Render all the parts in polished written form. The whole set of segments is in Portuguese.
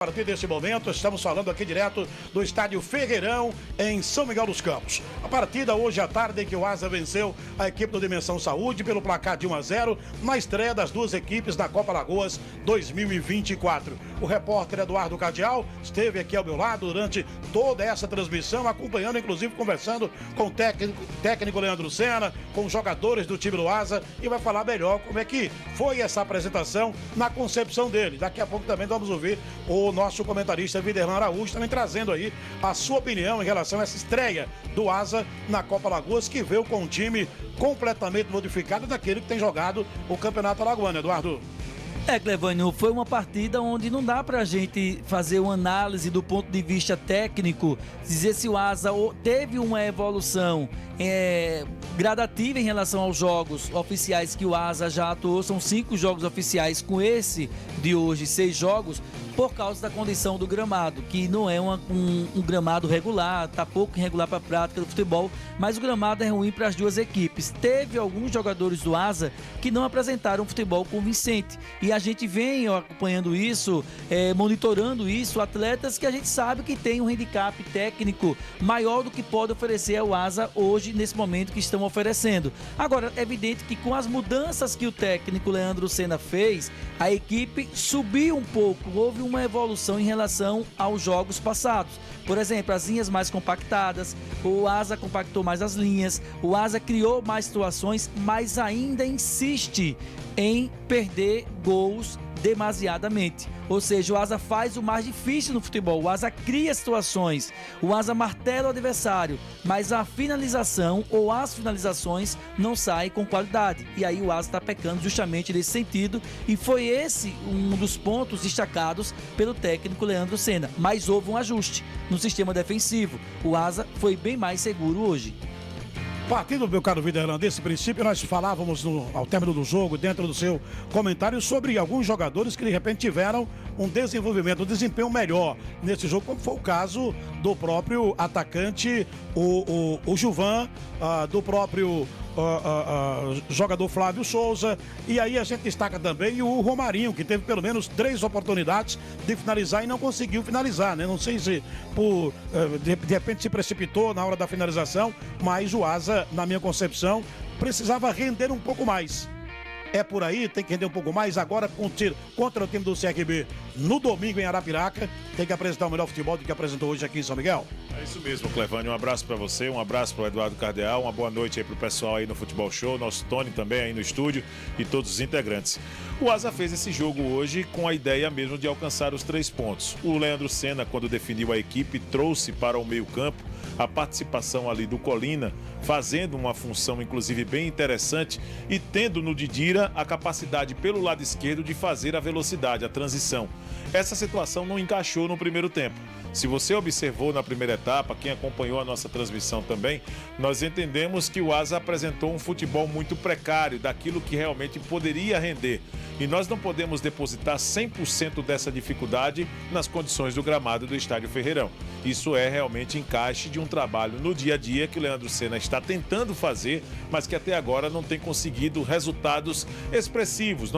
A partir desse momento, estamos falando aqui direto do estádio Ferreirão, em São Miguel dos Campos. A partida hoje à tarde em que o Asa venceu a equipe do Dimensão Saúde pelo placar de 1-0 na estreia das duas equipes da Copa Lagoas 2024. O repórter Eduardo Cardial esteve aqui ao meu lado durante toda essa transmissão, acompanhando, inclusive conversando com o técnico Leandro Senna, com os jogadores do time do Asa, e vai falar melhor como é que foi essa apresentação na concepção dele. Daqui a pouco também vamos ouvir o nosso comentarista Viderlan Araújo também trazendo aí a sua opinião em relação a essa estreia do Asa na Copa Lagoas, que veio com um time completamente modificado daquele que tem jogado o Campeonato Alagoano, Eduardo. Clevânio, foi uma partida onde não dá pra gente fazer uma análise do ponto de vista técnico, dizer se o Asa teve uma evolução gradativa em relação aos jogos oficiais que o Asa já atuou. São 5 jogos oficiais, com esse de hoje 6 jogos, por causa da condição do gramado, que não é um gramado regular, está pouco irregular para a prática do futebol, mas o gramado é ruim para as duas equipes. Teve alguns jogadores do Asa que não apresentaram um futebol convincente, e a gente vem acompanhando isso, monitorando isso, atletas que a gente sabe que tem um handicap técnico maior do que pode oferecer ao Asa hoje, nesse momento que estão oferecendo. Agora, é evidente que com as mudanças que o técnico Leandro Senna fez, a equipe subiu um pouco, houve uma evolução em relação aos jogos passados. Por exemplo, as linhas mais compactadas, o Asa compactou mais as linhas, o Asa criou mais situações, mas ainda insiste em perder gols demasiadamente. Ou seja, o Asa faz o mais difícil no futebol, o Asa cria situações, o Asa martela o adversário, mas a finalização ou as finalizações não saem com qualidade, e aí o Asa está pecando justamente nesse sentido, e foi esse um dos pontos destacados pelo técnico Leandro Senna. Mas houve um ajuste no sistema defensivo, o Asa foi bem mais seguro hoje. Partindo, meu caro Viderlan, desse princípio, nós falávamos ao término do jogo, dentro do seu comentário, sobre alguns jogadores que de repente tiveram um desenvolvimento, um desempenho melhor nesse jogo, como foi o caso do próprio atacante, o Gilvan, do próprio jogador Flávio Souza, e aí a gente destaca também o Romarinho, que teve pelo menos 3 oportunidades de finalizar e não conseguiu finalizar, né? Não sei se de repente se precipitou na hora da finalização, mas o Asa, na minha concepção, precisava render um pouco mais. É por aí, tem que render um pouco mais agora contra o time do CRB no domingo em Arapiraca. Tem que apresentar o melhor futebol do que apresentou hoje aqui em São Miguel. É isso mesmo, Clevânio. Um abraço para você, um abraço para o Eduardo Cardial, uma boa noite aí para o pessoal aí no Futebol Show, nosso Tony também aí no estúdio e todos os integrantes. O Asa fez esse jogo hoje com a ideia mesmo de alcançar os 3 pontos. O Leandro Senna, quando definiu a equipe, trouxe para o meio-campo a participação ali do Colina, fazendo uma função inclusive bem interessante e tendo no Didira a capacidade pelo lado esquerdo de fazer a velocidade, a transição. Essa situação não encaixou no primeiro tempo. Se você observou na primeira etapa, quem acompanhou a nossa transmissão também, nós entendemos que o Asa apresentou um futebol muito precário, daquilo que realmente poderia render. E nós não podemos depositar 100% dessa dificuldade nas condições do gramado do Estádio Ferreirão. Isso é realmente encaixe de um trabalho no dia a dia que o Leandro Senna está tentando fazer, mas que até agora não tem conseguido resultados expressivos.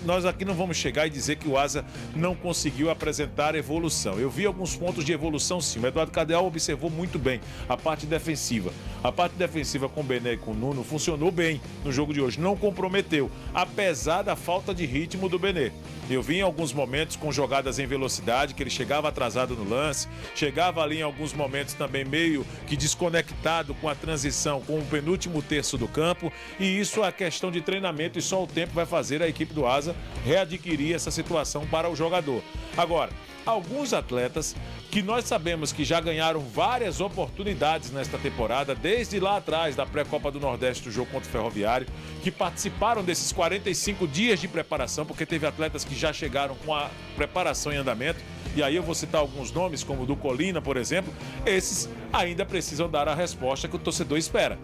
Nós aqui não vamos chegar e dizer que o Asa não conseguiu apresentar evolução. Eu vi alguns pontos de evolução sim. O Eduardo Cardial observou muito bem a parte defensiva. A parte defensiva com o Bené e com o Nuno funcionou bem no jogo de hoje, não comprometeu, apesar da falta de ritmo do Bené. Eu vi em alguns momentos com jogadas em velocidade, que ele chegava atrasado no lance, chegava ali em alguns momentos também meio que desconectado com a transição, com o penúltimo terço do campo, e isso é questão de treinamento e só o tempo vai fazer a equipe do Asa readquirir essa situação para o jogador. Agora, alguns atletas que nós sabemos que já ganharam várias oportunidades nesta temporada, desde lá atrás da pré-copa do Nordeste do jogo contra o Ferroviário, que participaram desses 45 dias de preparação, porque teve atletas que já chegaram com a preparação em andamento, e aí eu vou citar alguns nomes, como o do Colina, por exemplo. Esses ainda precisam dar a resposta que o torcedor espera.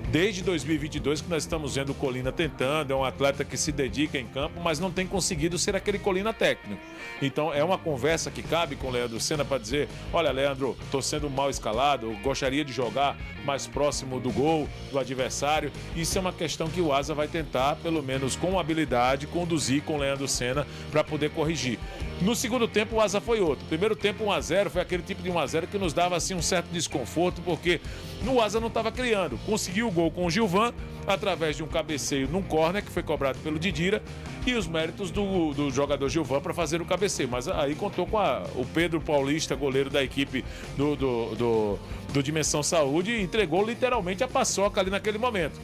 Desde 2022 que nós estamos vendo o Colina tentando, é um atleta que se dedica em campo, mas não tem conseguido ser aquele Colina técnico. Então é uma conversa que cabe com o Leandro Senna para dizer, olha Leandro, estou sendo mal escalado, gostaria de jogar mais próximo do gol do adversário. Isso é uma questão que o Asa vai tentar, pelo menos com habilidade, conduzir com o Leandro Senna para poder corrigir. No segundo tempo, o Asa foi outro. Primeiro tempo, 1-0, foi aquele tipo de 1-0 que nos dava assim, um certo desconforto, porque o Asa não estava criando. Conseguiu o gol com o Gilvan, através de um cabeceio num córner, que foi cobrado pelo Didira, e os méritos do jogador Gilvan para fazer o cabeceio. Mas aí contou com o Pedro Paulista, goleiro da equipe do Dimensão Saúde, e entregou literalmente a paçoca ali naquele momento.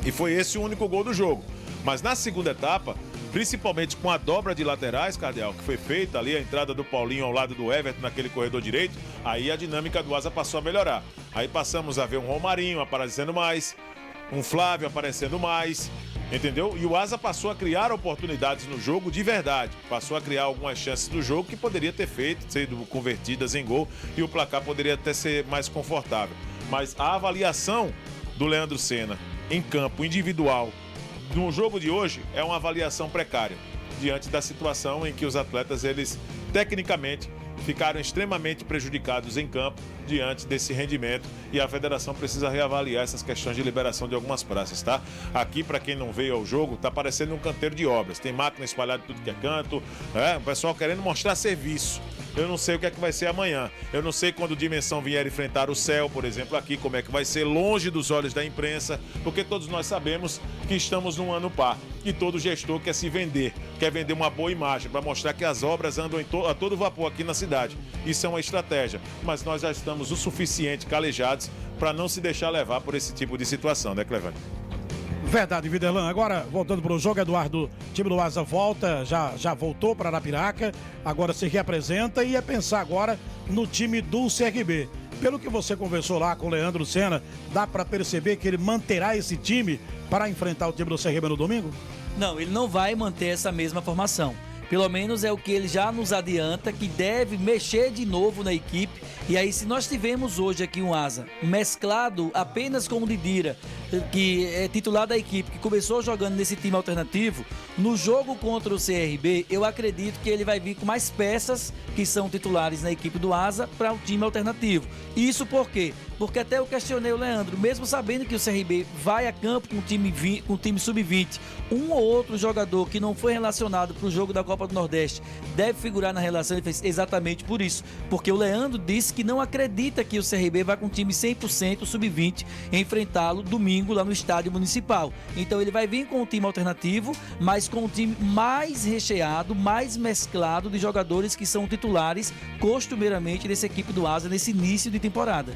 E foi esse o único gol do jogo. Mas na segunda etapa, principalmente com a dobra de laterais, Cardeal, que foi feita ali, a entrada do Paulinho ao lado do Everton naquele corredor direito, aí a dinâmica do Asa passou a melhorar. Aí passamos a ver um Romarinho aparecendo mais, um Flávio aparecendo mais, entendeu? E o Asa passou a criar oportunidades no jogo de verdade. Passou a criar algumas chances do jogo que poderia ter feito, sendo convertidas em gol, e o placar poderia até ser mais confortável. Mas a avaliação do Leandro Senna em campo individual, no jogo de hoje, é uma avaliação precária, diante da situação em que os atletas, eles, tecnicamente, ficaram extremamente prejudicados em campo diante desse rendimento, e a federação precisa reavaliar essas questões de liberação de algumas praças, tá? Aqui, para quem não veio ao jogo, tá parecendo um canteiro de obras, tem máquina espalhada em tudo que é canto, o pessoal querendo mostrar serviço. Eu não sei o que é que vai ser amanhã. Eu não sei quando o Dimensão vier enfrentar o Céu, por exemplo, aqui, como é que vai ser, longe dos olhos da imprensa, porque todos nós sabemos que estamos num ano par. E todo gestor quer se vender, quer vender uma boa imagem, para mostrar que as obras andam a todo vapor aqui na cidade. Isso é uma estratégia, mas nós já estamos o suficiente calejados para não se deixar levar por esse tipo de situação, né, Clevane? Verdade, Viderlan. Agora, voltando para o jogo, Eduardo, o time do Asa volta, já voltou para Arapiraca, agora se reapresenta e é pensar agora no time do CRB. Pelo que você conversou lá com o Leandro Senna, dá para perceber que ele manterá esse time para enfrentar o time do CRB no domingo? Não, ele não vai manter essa mesma formação. Pelo menos é o que ele já nos adianta, que deve mexer de novo na equipe. E aí, se nós tivemos hoje aqui um Asa mesclado apenas com o Didira, que é titular da equipe, que começou jogando nesse time alternativo, no jogo contra o CRB, eu acredito que ele vai vir com mais peças que são titulares na equipe do Asa para o time alternativo. Isso por quê? Porque até eu questionei o Leandro, mesmo sabendo que o CRB vai a campo com o time sub-20, um ou outro jogador que não foi relacionado para o jogo da Copa do Nordeste deve figurar na relação. Ele fez exatamente por isso, porque o Leandro disse que não acredita que o CRB vai com um time 100% sub-20 enfrentá-lo domingo lá no estádio municipal. Então ele vai vir com um time alternativo, mas com um time mais recheado, mais mesclado de jogadores que são titulares costumeiramente dessa equipe do Asa nesse início de temporada.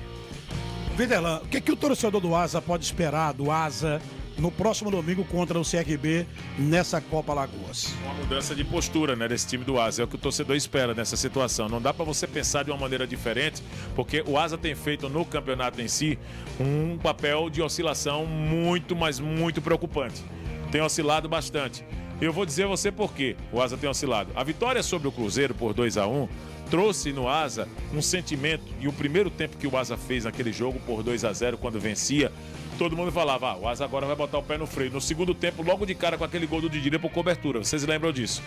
Viderlan, o que o torcedor do Asa pode esperar do Asa no próximo domingo contra o CRB nessa Copa Alagoas? Uma mudança de postura, né, desse time do Asa, é o que o torcedor espera nessa situação. Não dá para você pensar de uma maneira diferente, porque o Asa tem feito no campeonato em si um papel de oscilação muito, mas muito preocupante. Tem oscilado bastante. Eu vou dizer a você por quê o Asa tem oscilado. A vitória sobre o Cruzeiro por 2-1 trouxe no Asa um sentimento, e o primeiro tempo que o Asa fez naquele jogo por 2-0, quando vencia, todo mundo falava, o Asa agora vai botar o pé no freio. No segundo tempo, logo de cara com aquele gol do Didira por cobertura, vocês lembram disso?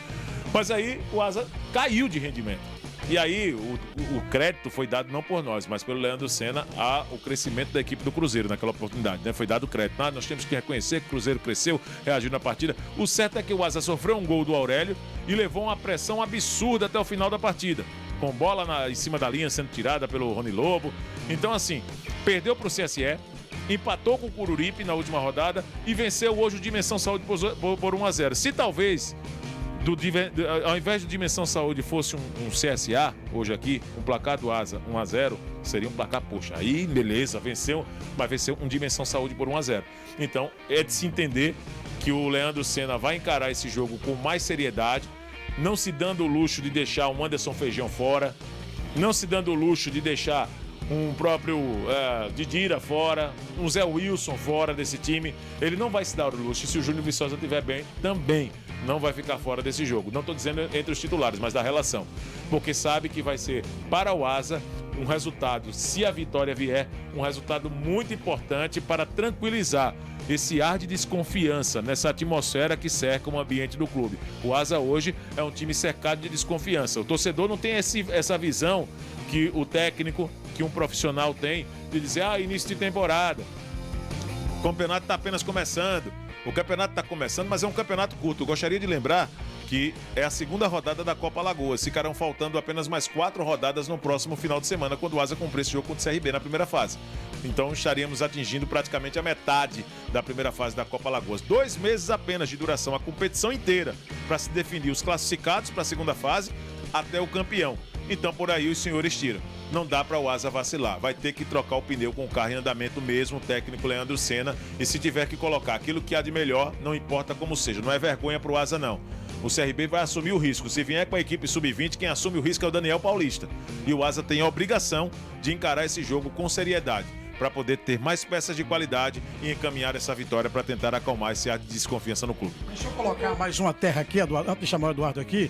Mas aí o Asa caiu de rendimento. E aí o crédito foi dado não por nós, mas pelo Leandro Senna ao crescimento da equipe do Cruzeiro naquela oportunidade, né? Foi dado crédito. Nós temos que reconhecer que o Cruzeiro cresceu, reagiu na partida. O certo é que o Asa sofreu um gol do Aurélio e levou uma pressão absurda até o final da partida, com bola em cima da linha sendo tirada pelo Rony Lobo. Então, assim, perdeu para o CSE, empatou com o Cururipe na última rodada e venceu hoje o Dimensão Saúde por 1-0. Se talvez, ao invés do Dimensão Saúde fosse um CSA, hoje aqui, um placar do Asa 1-0, seria um placar, poxa, aí beleza, venceu, mas venceu um Dimensão Saúde por 1-0. Então, é de se entender que o Leandro Senna vai encarar esse jogo com mais seriedade, não se dando o luxo de deixar um Anderson Feijão fora, não se dando o luxo de deixar um próprio Didira fora, um Zé Wilson fora desse time. Ele não vai se dar o luxo. Se o Júnior Viçosa estiver bem, também não vai ficar fora desse jogo. Não estou dizendo entre os titulares, mas da relação. Porque sabe que vai ser para o Asa um resultado, se a vitória vier, um resultado muito importante para tranquilizar esse ar de desconfiança nessa atmosfera que cerca o ambiente do clube. O Asa hoje é um time cercado de desconfiança. O torcedor não tem essa visão que o técnico, que um profissional tem, de dizer, início de temporada, o campeonato está apenas começando. O campeonato está começando, mas é um campeonato curto. Eu gostaria de lembrar que é a segunda rodada da Copa Alagoas. Ficarão faltando apenas mais 4 rodadas no próximo final de semana, quando o Asa cumprir esse jogo contra o CRB na primeira fase. Então estaríamos atingindo praticamente a metade da primeira fase da Copa Alagoas. 2 meses apenas de duração, a competição inteira, para se definir os classificados para a segunda fase até o campeão. Então por aí os senhores tiram. Não dá para o Asa vacilar. Vai ter que trocar o pneu com o carro em andamento mesmo, o técnico Leandro Senna. E se tiver que colocar aquilo que há de melhor, não importa como seja. Não é vergonha para o Asa, não. O CRB vai assumir o risco. Se vier com a equipe sub-20, quem assume o risco é o Daniel Paulista. E o Asa tem a obrigação de encarar esse jogo com seriedade, para poder ter mais peças de qualidade e encaminhar essa vitória para tentar acalmar esse ar de desconfiança no clube. Deixa eu colocar mais uma terra aqui, Eduardo, antes de chamar o Eduardo aqui.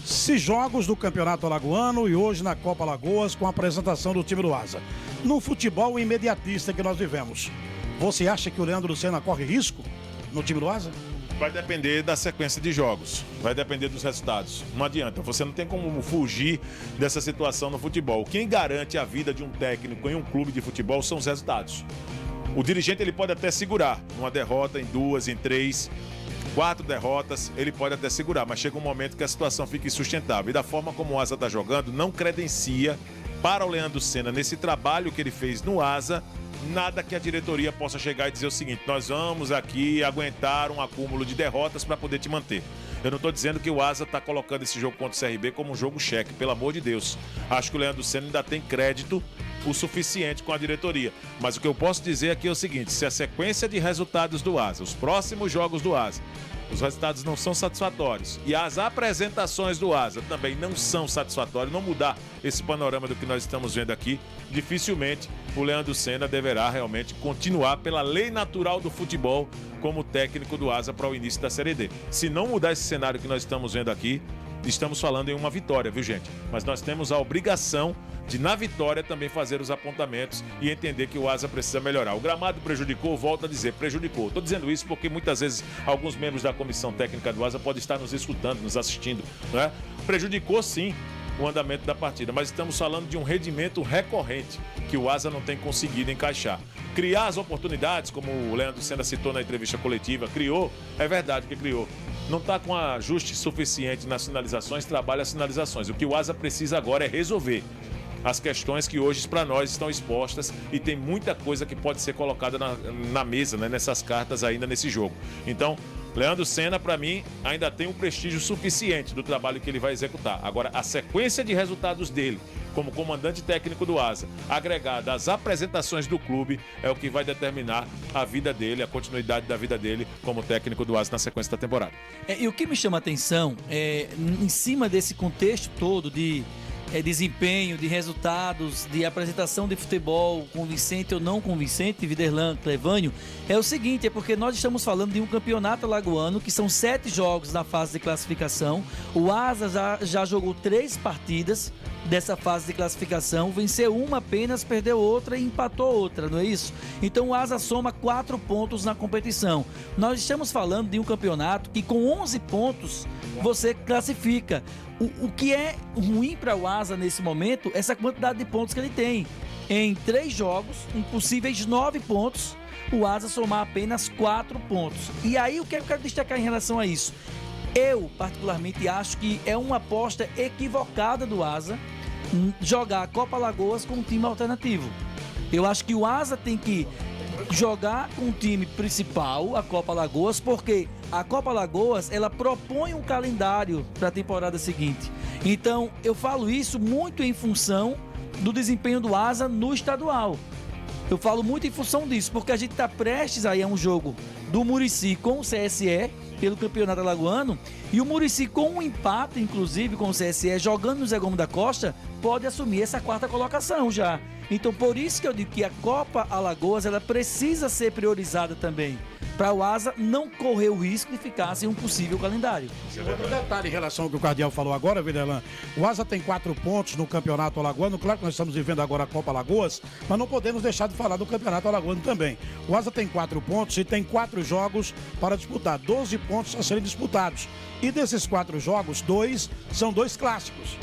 6 jogos do Campeonato Alagoano e hoje na Copa Alagoas com a apresentação do time do Asa. No futebol imediatista que nós vivemos, você acha que o Leandro Senna corre risco no time do Asa? Vai depender da sequência de jogos, vai depender dos resultados. Não adianta, você não tem como fugir dessa situação no futebol. Quem garante a vida de um técnico em um clube de futebol são os resultados. O dirigente ele pode até segurar uma derrota, em 2, em 3, 4 derrotas, ele pode até segurar, mas chega um momento que a situação fica insustentável. E da forma como o Asa está jogando, não credencia para o Leandro Senna, nesse trabalho que ele fez no Asa, nada que a diretoria possa chegar e dizer o seguinte: nós vamos aqui aguentar um acúmulo de derrotas para poder te manter. Eu não estou dizendo que o Asa está colocando esse jogo contra o CRB como um jogo cheque, pelo amor de Deus. Acho que o Leandro Senna ainda tem crédito o suficiente com a diretoria. Mas o que eu posso dizer aqui é o seguinte: se a sequência de resultados do Asa, os próximos jogos do Asa, os resultados não são satisfatórios e as apresentações do Asa também não são satisfatórias, não mudar esse panorama do que nós estamos vendo aqui, dificilmente o Leandro Senna deverá realmente continuar pela lei natural do futebol como técnico do Asa para o início da Série D. Se não mudar esse cenário que nós estamos vendo aqui, estamos falando em uma vitória, viu, gente? Mas nós temos a obrigação de, na vitória, também fazer os apontamentos e entender que o Asa precisa melhorar. O gramado prejudicou, volto a dizer, prejudicou. Estou dizendo isso porque muitas vezes alguns membros da comissão técnica do Asa podem estar nos escutando, nos assistindo, não é? Prejudicou sim o andamento da partida, mas estamos falando de um rendimento recorrente que o Asa não tem conseguido encaixar. Criar as oportunidades, como o Leandro Senna citou na entrevista coletiva, criou, é verdade que criou. Não está com ajuste suficiente nas sinalizações, trabalha as sinalizações. O que o Asa precisa agora é resolver as questões que hoje para nós estão expostas e tem muita coisa que pode ser colocada na mesa, né, nessas cartas ainda nesse jogo. Então, Leandro Senna, para mim, ainda tem um prestígio suficiente do trabalho que ele vai executar. Agora, a sequência de resultados dele, como comandante técnico do Asa, agregada às apresentações do clube, é o que vai determinar a vida dele, a continuidade da vida dele como técnico do Asa na sequência da temporada. E o que me chama a atenção é, em cima desse contexto todo de desempenho, de resultados, de apresentação de futebol convincente ou não convincente, Viderlan, Clevânio, é o seguinte: é porque nós estamos falando de um campeonato alagoano que são 7 jogos na fase de classificação. O Asa já jogou 3 partidas dessa fase de classificação, venceu uma apenas, perdeu outra e empatou outra, não é isso? Então o Asa soma 4 pontos na competição. Nós estamos falando de um campeonato que com 11 pontos você classifica. O que é ruim para o Asa nesse momento, essa quantidade de pontos que ele tem. Em 3 jogos, em possíveis 9 pontos, o Asa somar apenas 4 pontos. E aí o que eu quero destacar em relação a isso? Eu, particularmente, acho que é uma aposta equivocada do Asa jogar a Copa Alagoas com um time alternativo. Eu acho que o Asa tem que jogar com o time principal, a Copa Alagoas, porque a Copa Alagoas, ela propõe um calendário para a temporada seguinte. Então, eu falo isso muito em função do desempenho do Asa no estadual. Eu falo muito em função disso, porque a gente está prestes aí a um jogo do Muricy com o CSE, pelo Campeonato Alagoano, e o Muricy com um empate, inclusive com o CSE, jogando no Zé Gomes da Costa, pode assumir essa 4ª colocação já. Então, por isso que eu digo que a Copa Alagoas, ela precisa ser priorizada também, para o Asa não correr o risco de ficar sem um possível calendário. Outro detalhe em relação ao que o Cardial falou agora, Viderlan, o Asa tem 4 pontos no Campeonato Alagoano. Claro que nós estamos vivendo agora a Copa Alagoas, mas não podemos deixar de falar do Campeonato Alagoano também. O Asa tem 4 pontos e tem 4 jogos para disputar, 12 pontos a serem disputados. E desses 4 jogos, 2 são 2 clássicos.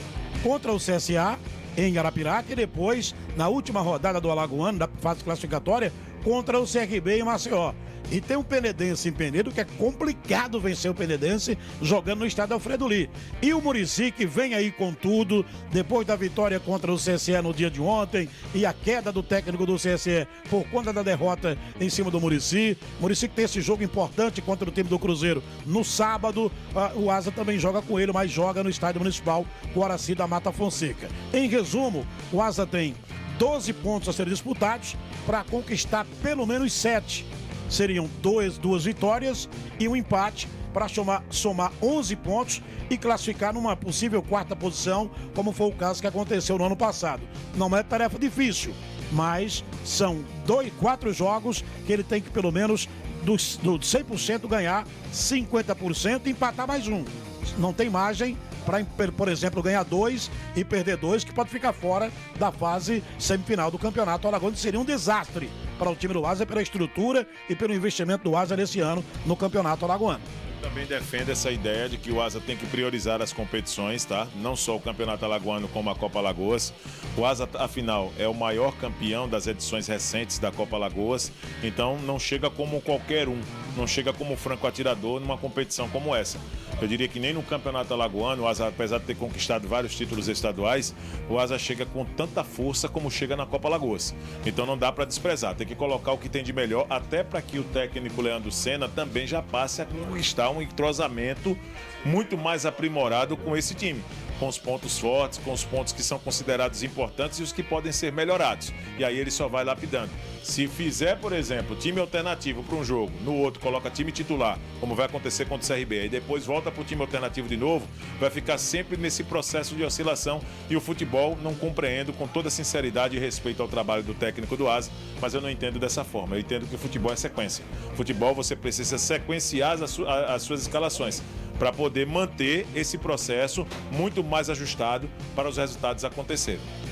Contra o CSA, em Arapiraca, e depois, na última rodada do Alagoano, da fase classificatória, contra o CRB em Maceió. E tem o Penedense em Penedo, que é complicado vencer o Penedense jogando no estádio Alfredo Ly. E o Muricy, que vem aí com tudo, depois da vitória contra o CSE no dia de ontem e a queda do técnico do CSE por conta da derrota em cima do Muricy. Muricy que tem esse jogo importante contra o time do Cruzeiro no sábado. O Asa também joga com ele, mas joga no estádio municipal com o Horaci da Mata Fonseca. Em resumo, o Asa tem 12 pontos a serem disputados para conquistar pelo menos 7. Seriam duas vitórias e um empate para somar 11 pontos e classificar numa possível quarta posição, como foi o caso que aconteceu no ano passado. Não é tarefa difícil, mas são 4 jogos que ele tem que pelo menos do 100% ganhar 50% e empatar mais um. Não tem margem para, por exemplo, ganhar 2 e perder 2, que pode ficar fora da fase semifinal do Campeonato Alagoano. Seria um desastre para o time do Asa, pela estrutura e pelo investimento do Asa nesse ano no Campeonato Alagoano. Também defende essa ideia de que o Asa tem que priorizar as competições, tá? Não só o Campeonato Alagoano como a Copa Alagoas. O Asa, afinal, é o maior campeão das edições recentes da Copa Alagoas, então não chega como qualquer um, não chega como franco atirador numa competição como essa. Eu diria que nem no Campeonato Alagoano, o Asa, apesar de ter conquistado vários títulos estaduais, o Asa chega com tanta força como chega na Copa Alagoas. Então não dá para desprezar, tem que colocar o que tem de melhor, até para que o técnico Leandro Senna também já passe a conquistar um entrosamento muito mais aprimorado com esse time, com os pontos fortes, com os pontos que são considerados importantes e os que podem ser melhorados. E aí ele só vai lapidando. Se fizer, por exemplo, time alternativo para um jogo, no outro coloca time titular, como vai acontecer contra o CRB, e depois volta para o time alternativo de novo, vai ficar sempre nesse processo de oscilação e o futebol não compreendo com toda sinceridade e respeito ao trabalho do técnico do Asa, mas eu não entendo dessa forma. Eu entendo que o futebol é sequência. Futebol você precisa sequenciar as suas escalações para poder manter esse processo muito mais ajustado para os resultados acontecerem.